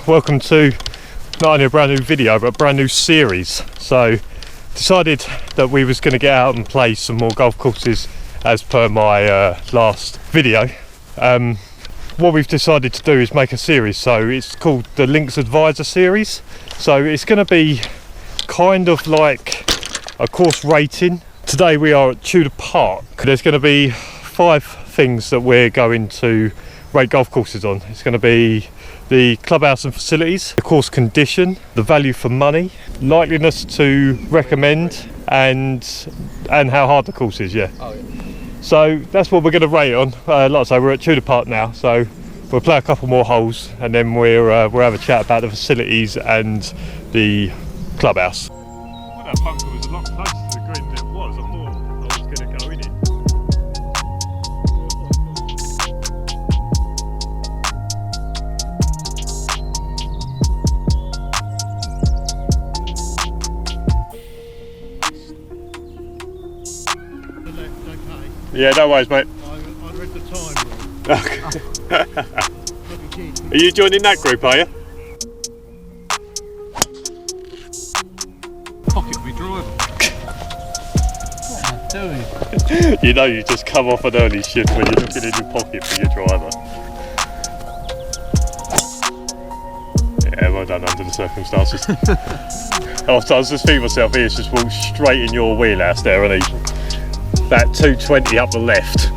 welcome to not only a brand new video but a brand new series. So decided that we was going to get out and play some more golf courses as per my last video. What we've decided to do is make a series, so it's called the Links Advisor series. So it's going to be kind of like a course rating. Today we are at Tudor Park. There's going to be 5 things that we're going to rate golf courses on. It's going to be the clubhouse and facilities, the course condition, the value for money, likeliness to recommend, and how hard the course is. Yeah. Oh, yeah. So that's what we're going to rate on. Like I say, we're at Tudor Park now, so we'll play a couple more holes and then we'll have a chat about the facilities and the clubhouse. Well, that bunker was a lot closer to the green than it was. I thought I was going to go in it. Yeah, no worries, mate. I read the time wrong. Are you joining that group, are you? Pocket me driver. What am I doing? You know you just come off an early shift when you're looking in your pocket for your driver. Yeah, well done under the circumstances. I was just thinking myself, he's just walked straight in your wheelhouse there, and he about 220 up the left.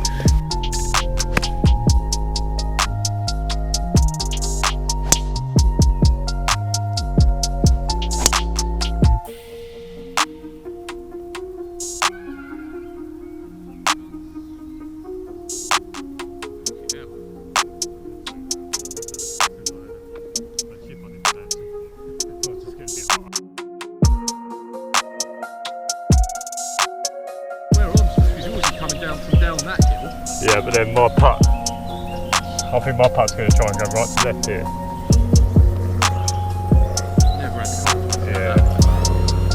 Yeah, but then my putt, I think my putt's going to try and go right to left here. Never had the confidence. Yeah.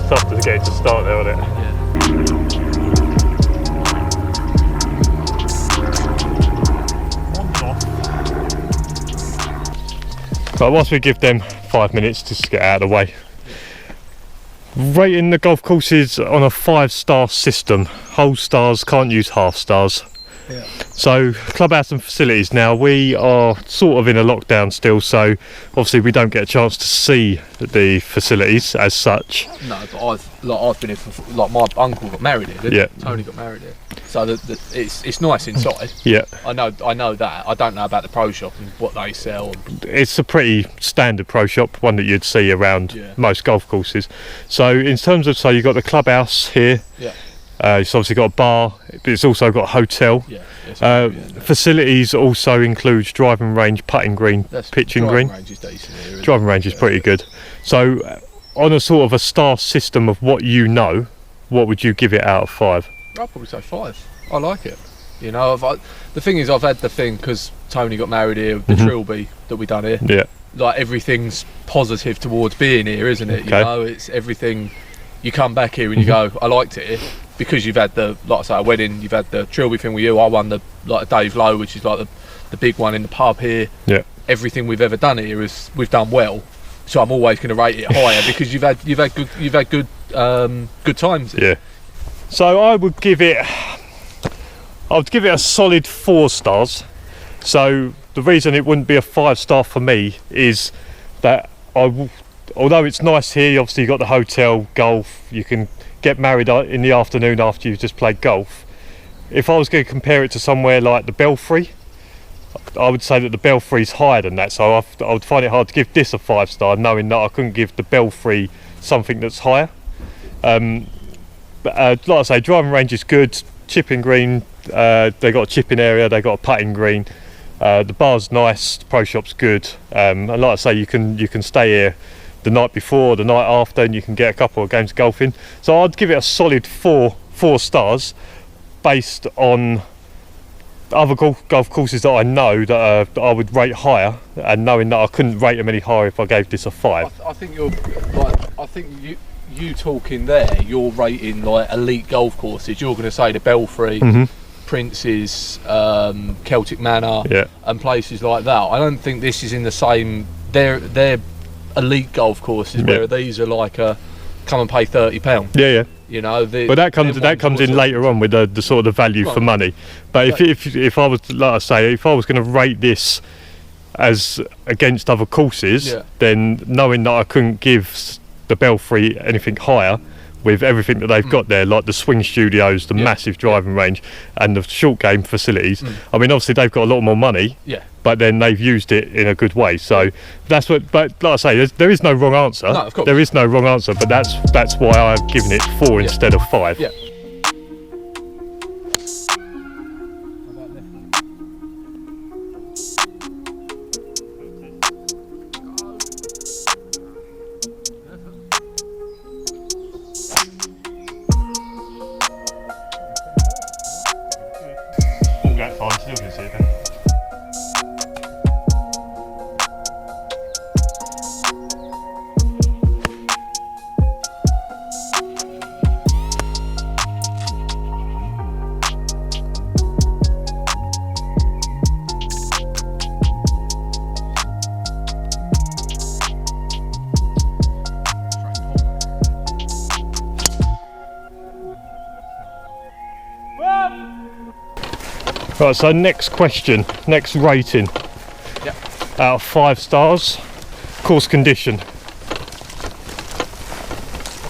Tough to get to start there, isn't it? Yeah. But once we give them 5 minutes just to get out of the way. Rating the golf courses on a 5-star system. Whole stars, can't use half stars. Yeah. So clubhouse and facilities, now we are sort of in a lockdown still, so obviously we don't get a chance to see the facilities as such. No, but I've been here for, like, my uncle got married here, didn't he? Tony got married here, so it's nice inside. Yeah, I know that. I don't know about the pro shop and what they sell. It's a pretty standard pro shop, one that you'd see around most golf courses. So in terms of, so you've got the clubhouse here. Yeah. It's obviously got a bar, but it's also got a hotel. Yeah, facilities also includes driving range, putting green, pitching green. Driving range is decent here, driving range is pretty good. So on a sort of a star system of what you know, what would you give it out of 5? I'll probably say 5. I like it. You know, the thing is, I've had the thing, because Tony got married here, the Trilby that we done here. Yeah. Like, everything's positive towards being here, isn't it? Okay. You know, it's everything. You come back here and you go, I liked it here. Because you've had the, like I say, a wedding, you've had the Trilby thing with you. I won the Dave Lowe, which is like the big one in the pub here. Yeah. Everything we've ever done here is we've done well. So I'm always going to rate it higher because you've had good times here. Yeah. So I would give it a solid 4 stars. So the reason it wouldn't be a 5-star for me is that although it's nice here, obviously you've got the hotel, golf, you can get married in the afternoon after you've just played golf. If I was going to compare it to somewhere like the Belfry, I would say that the Belfry's higher than that, so I would find it hard to give this a 5-star, knowing that I couldn't give the Belfry something that's higher. But like I say, driving range is good, chipping green, they got a chipping area, they got a putting green, the bar's nice, the pro shop's good, and like I say, you can stay here the night before, the night after, and you can get a couple of games of golfing. So I'd give it a solid 4 stars based on other golf courses that I know that I would rate higher, and knowing that I couldn't rate them any higher if I gave this a 5. I think you're like, I think you talking there, you're rating like elite golf courses. You're going to say the Belfry, Prince's, Celtic Manor, and places like that. I don't think this is in the same they're elite golf courses, where these are like a come and pay £30. Yeah. You know, but that comes in later on with the sort of value for money. But if I was, like I say, if I was going to rate this as against other courses, then knowing that I couldn't give the Belfry anything higher with everything that they've got there, like the swing studios, the massive driving range, and the short game facilities. I mean, obviously they've got a lot more money, but then they've used it in a good way. So that's what. But like I say, there is no wrong answer. No, of course. There is no wrong answer. But that's why I've given it 4 instead of 5. Yeah. Right, so next question, next rating. Out of 5 stars, course condition. I'll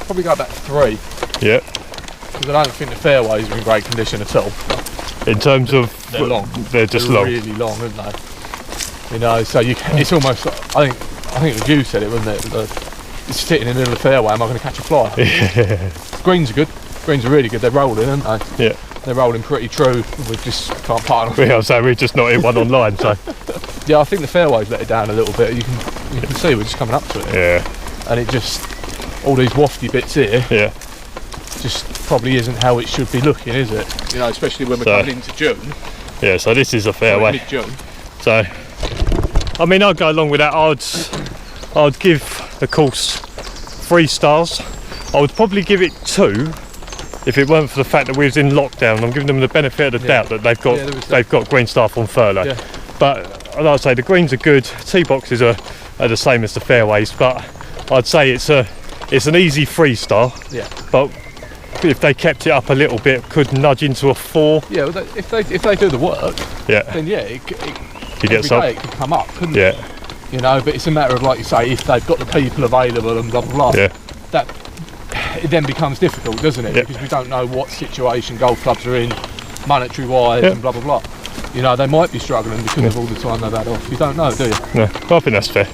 probably go about 3. Yeah. Because I don't think the fairways are in great condition at all. In terms of they're long. They're just long. Really long, aren't they? You know, so it's almost like, I think it was you said it, wasn't it? It's sitting in the middle of the fairway, am I going to catch a fly? Yeah. Greens are good. Greens are really good. They're rolling, aren't they? Yeah. They're rolling pretty true. We just can't putt on them. Yeah, so we're just not in one online. So yeah, I think the fairways let it down a little bit. You can see we're just coming up to it. Yeah. And it just, all these wafty bits here. Yeah. Just probably isn't how it should be looking, is it? You know, especially when we're coming into June. Yeah. So this is a fairway. Mid-June. So, I mean, I'd go along with that. I'd give the course 3 stars. I would probably give it 2. If it weren't for the fact that we was in lockdown. I'm giving them the benefit of the doubt that they've got green staff on furlough. Yeah. But like I say, the greens are good. Tee boxes are the same as the fairways, but I'd say it's an easy 3 star. Yeah. But if they kept it up a little bit, could nudge into a 4. Yeah. Well, if they do the work. Yeah. Then you get some. It could come up, couldn't it? You know, but it's a matter of, like you say, if they've got the people available and blah blah blah. Yeah. That. It then becomes difficult, doesn't it? Because we don't know what situation golf clubs are in, monetary wise, and blah blah blah. You know, they might be struggling because of all the time they've had off. You don't know, do you? No, I think that's fair.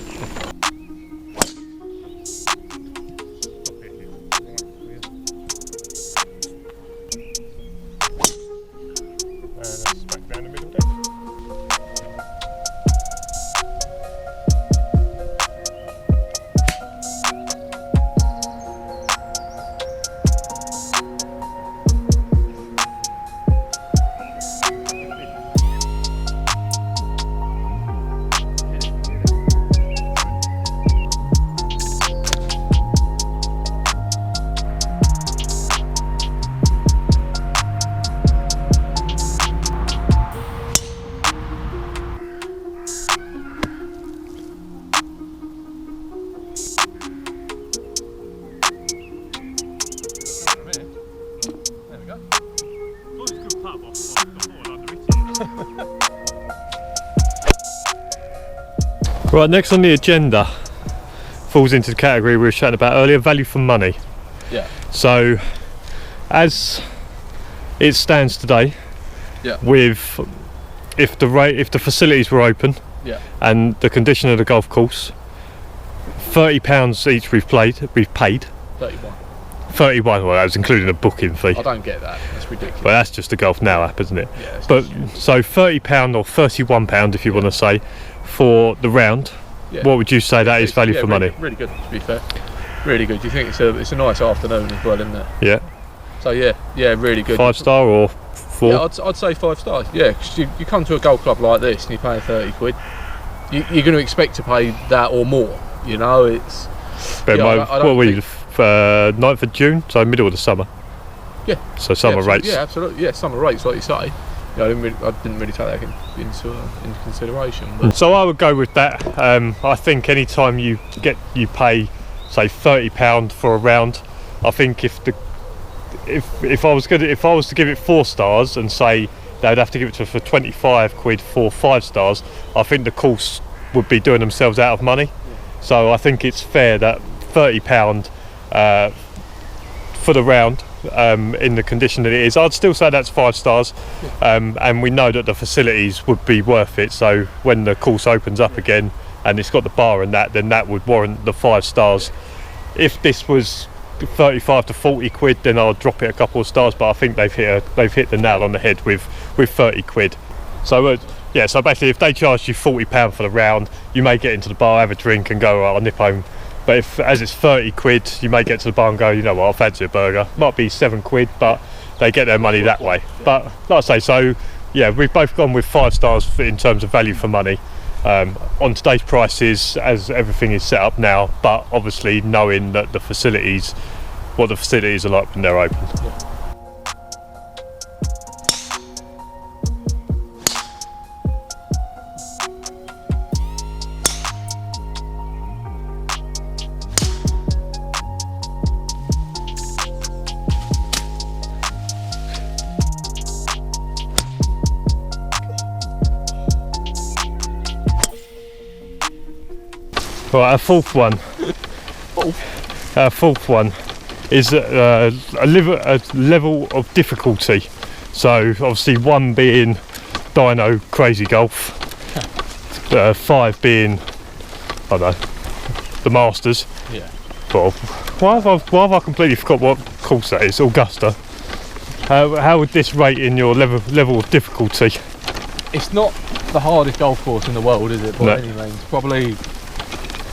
Right, next on the agenda falls into the category we were chatting about earlier, value for money. Yeah. So, as it stands today, with if the facilities were open, and the condition of the golf course, £30 each we've paid. 31. 31, well, that was including a booking fee. I don't get that. That's ridiculous. But that's just the Golf Now app, isn't it? Yeah. But so £30 or £31, if you want to say, for the round. Yeah. What would you say that is value for money? Really good, to be fair. Really good. Do you think it's a nice afternoon as well, isn't it? Yeah. So yeah, really good. 5 star or 4? Yeah, I'd say 5 stars. Yeah, because you come to a golf club like this and you're paying 30 quid. You're going to expect to pay that or more. You know, it's. But what were you? 9th of June, so middle of the summer. Yeah. So summer rates. Yeah, absolutely. Yeah, summer rates, like you say. Yeah, I didn't really take that into consideration. But. So I would go with that. I think anytime you pay, say, £30 for a round. I think if I was to give it 4 stars and say they'd have to give it to us for 25 quid for 5 stars, I think the course would be doing themselves out of money. So I think it's fair that £30 for the round, in the condition that it is. I'd still say that's 5 stars, and we know that the facilities would be worth it. So when the course opens up again and it's got the bar and that, then that would warrant the 5 stars. If this was 35 to 40 quid, then I'll drop it a couple of stars, but I think they've hit the nail on the head with 30 quid. So yeah, so basically if they charged you £40 for the round, you may get into the bar, have a drink and go, I'll nip home. But as it's 30 quid, you may get to the bar and go, you know what, I'll fancy a burger. Might be 7 quid, but they get their money that way. But like I say, so yeah, we've both gone with 5 stars in terms of value for money. On today's prices, as everything is set up now, but obviously knowing that what the facilities are like when they're open. Yeah. Right, our fourth one. Our fourth one is a level of difficulty. So obviously 1 being Dyno Crazy Golf, 5 being, I don't know, the Masters. Yeah. Well, why have I completely forgot what course that is? Augusta. How would this rate in your level of difficulty? It's not the hardest golf course in the world, is it? By any means. Probably,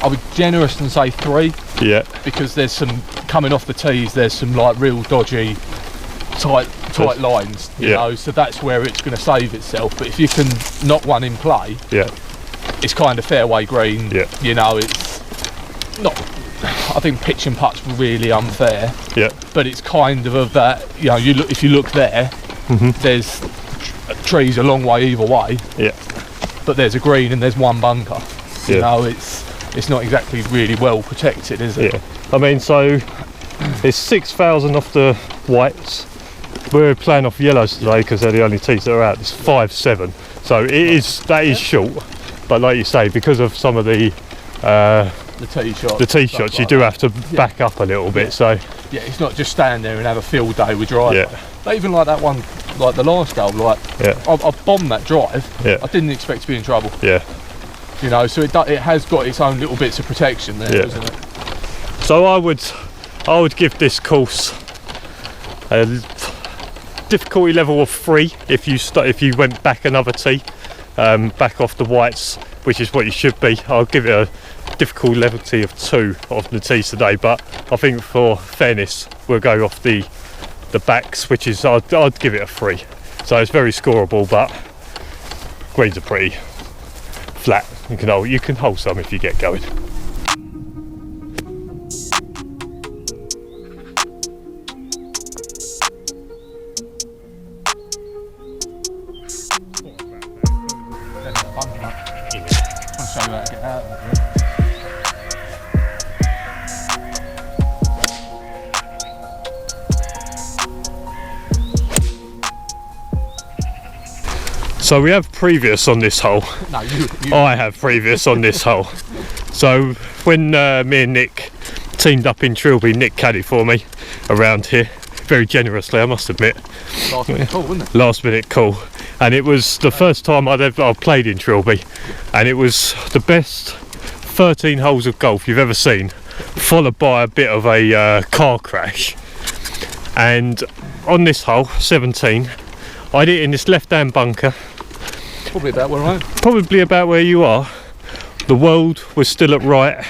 I'll be generous and say 3. Yeah. Because there's some coming off the tees. There's some like real dodgy, tight lines. You know, so that's where it's going to save itself. But if you can knock one in play, it's kind of fairway green. Yeah. You know, it's not. I think pitch and putt's really unfair. Yeah. But it's kind of that. You know, if you look there, there's trees a long way either way. Yeah. But there's a green and there's 1 bunker. You know, it's not exactly really well protected, is it? Yeah. I mean, so it's 6,000 off the whites. We're playing off yellows today because they're the only tees that are out. It's 5-7. So that is short. But like you say, because of some of the tee shots, you do have to back up a little bit. So yeah, it's not just stand there and have a field day with drive. Yeah. But even like that one, like the last hole, like I bombed that drive. Yeah. I didn't expect to be in trouble. Yeah. You know, so it has got its own little bits of protection there, doesn't it? So I would give this course a difficulty level of 3 if you went back another tee, back off the whites, which is what you should be. I'll give it a difficulty level of 2 off the tees today, but I think for fairness we'll go off the backs, which is I'd give it a 3. So it's very scoreable, but greens are pretty flat. You can hold some if you get going. So we have previous on this hole. No, you. I have previous on this hole. So when me and Nick teamed up in Trilby, Nick caddied for me around here, very generously, I must admit. Last minute call, wasn't it? Last minute call. And it was the first time I've played in Trilby, and it was the best 13 holes of golf you've ever seen, followed by a bit of a car crash. And on this hole, 17, I hit it in this left-hand bunker. Probably about where I am. Probably about where you are. The world was still at right.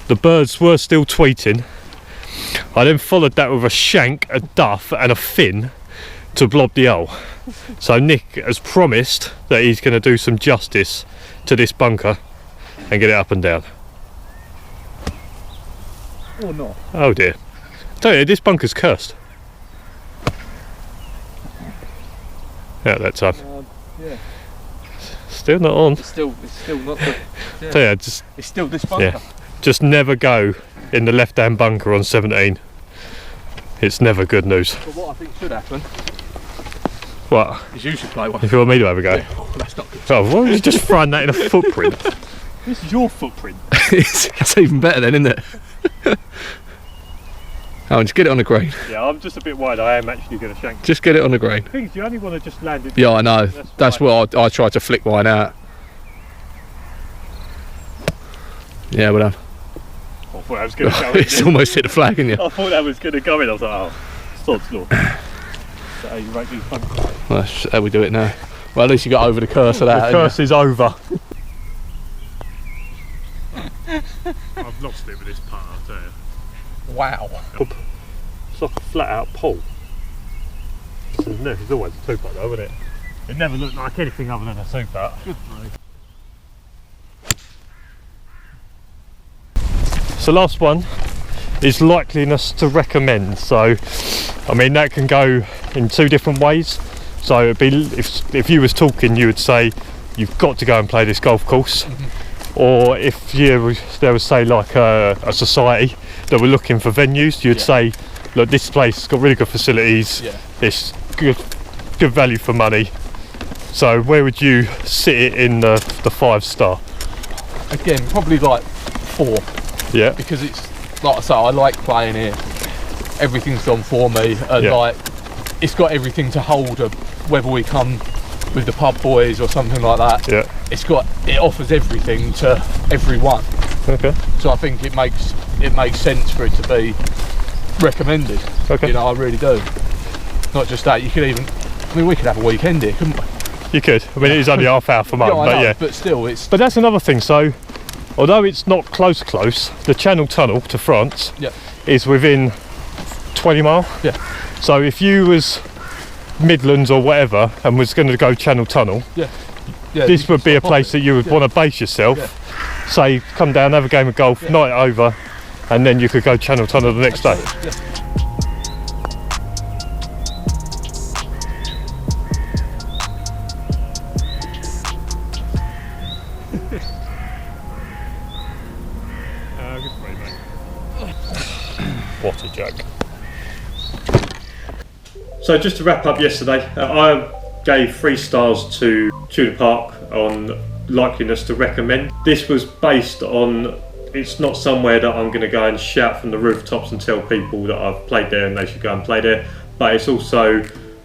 The birds were still tweeting. I then followed that with a shank, a duff and a fin to blob the hole. So Nick has promised that he's going to do some justice to this bunker and get it up and down. Or not. Oh dear. I tell you, this bunker's cursed. at that time. Yeah. Still not on. It's still not the. Yeah. So yeah, just It's still this bunker. yeah, just never go in the left-hand bunker on 17. It's never good news. But what I think should happen What? is you should play one. If you want me to have a go? Yeah. Oh, that's not good. Oh, why was you just throwing that in a footprint? This is your footprint. It's even better then, isn't it? Oh, just get it on the green. Yeah, I'm just a bit worried. I am actually going to shank. Just get it on the green. The thing is, you only want to just land it. Yeah, I know. That's what I tried to flick mine out. Yeah, well done. I thought that was going to go in. It's almost hit the flag, isn't it? I thought that was going to go in. I was like, oh, sod's law. Is that how you rate these bunkers? Well, that's how we do it now. Well, at least you got over the curse of that. The curse is over. I've lost it with this putt, I'll tell you. Wow. It's like a flat out pull. It's always a two putt though, isn't it? It never looked like anything other than a two putt. Good play. So last one is likeliness to recommend. So I mean that can go in two different ways. So it'd be if you was talking, you would say you've got to go and play this golf course. Or if there was say like a society that were looking for venues, you'd say, look, this place has got really good facilities, it's good value for money. So where would you sit it in the 5-star? Again, probably like 4. Yeah. Because it's like I say, I like playing here. Everything's gone for me, and like it's got everything to hold whether we come with the pub boys or something like that. Yeah. It offers everything to everyone. Okay. So I think it makes sense for it to be recommended. Okay. You know, I really do. Not just that, you could even, I mean, we could have a weekend here, couldn't we? You could. I mean, it is only half hour for mine, I but know, yeah. But still, it's. But that's another thing. So, although it's not close, the Channel Tunnel to France is within 20 mile. Yeah. So if you was Midlands or whatever and was going to go Channel Tunnel, this would be a place that you would want to base yourself. Say, come down, have a game of golf, night over, and then you could go Channel Tunnel the next day. What a joke. So just to wrap up yesterday, I gave 3 stars to Tudor Park on likeliness to recommend. This was based on, it's not somewhere that I'm going to go and shout from the rooftops and tell people that I've played there and they should go and play there, but it's also,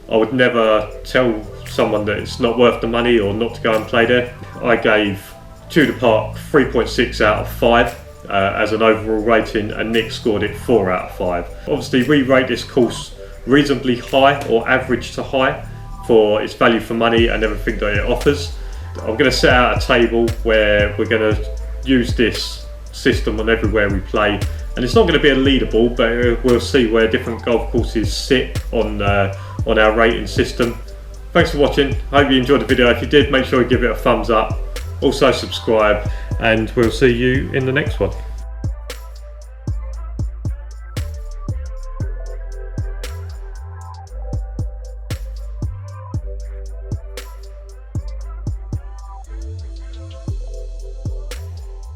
I would never tell someone that it's not worth the money or not to go and play there. I gave Tudor Park 3.6 out of 5 as an overall rating, and Nick scored it 4 out of 5. Obviously we rate this course reasonably high or average to high for its value for money and everything that it offers. I'm going to set out a table where we're going to use this system on everywhere we play, and it's not going to be a leaderboard, but we'll see where different golf courses sit on our rating system. Thanks for watching. Hope you enjoyed the video. If you did, make sure you give it a thumbs up, also subscribe, and we'll see you in the next one.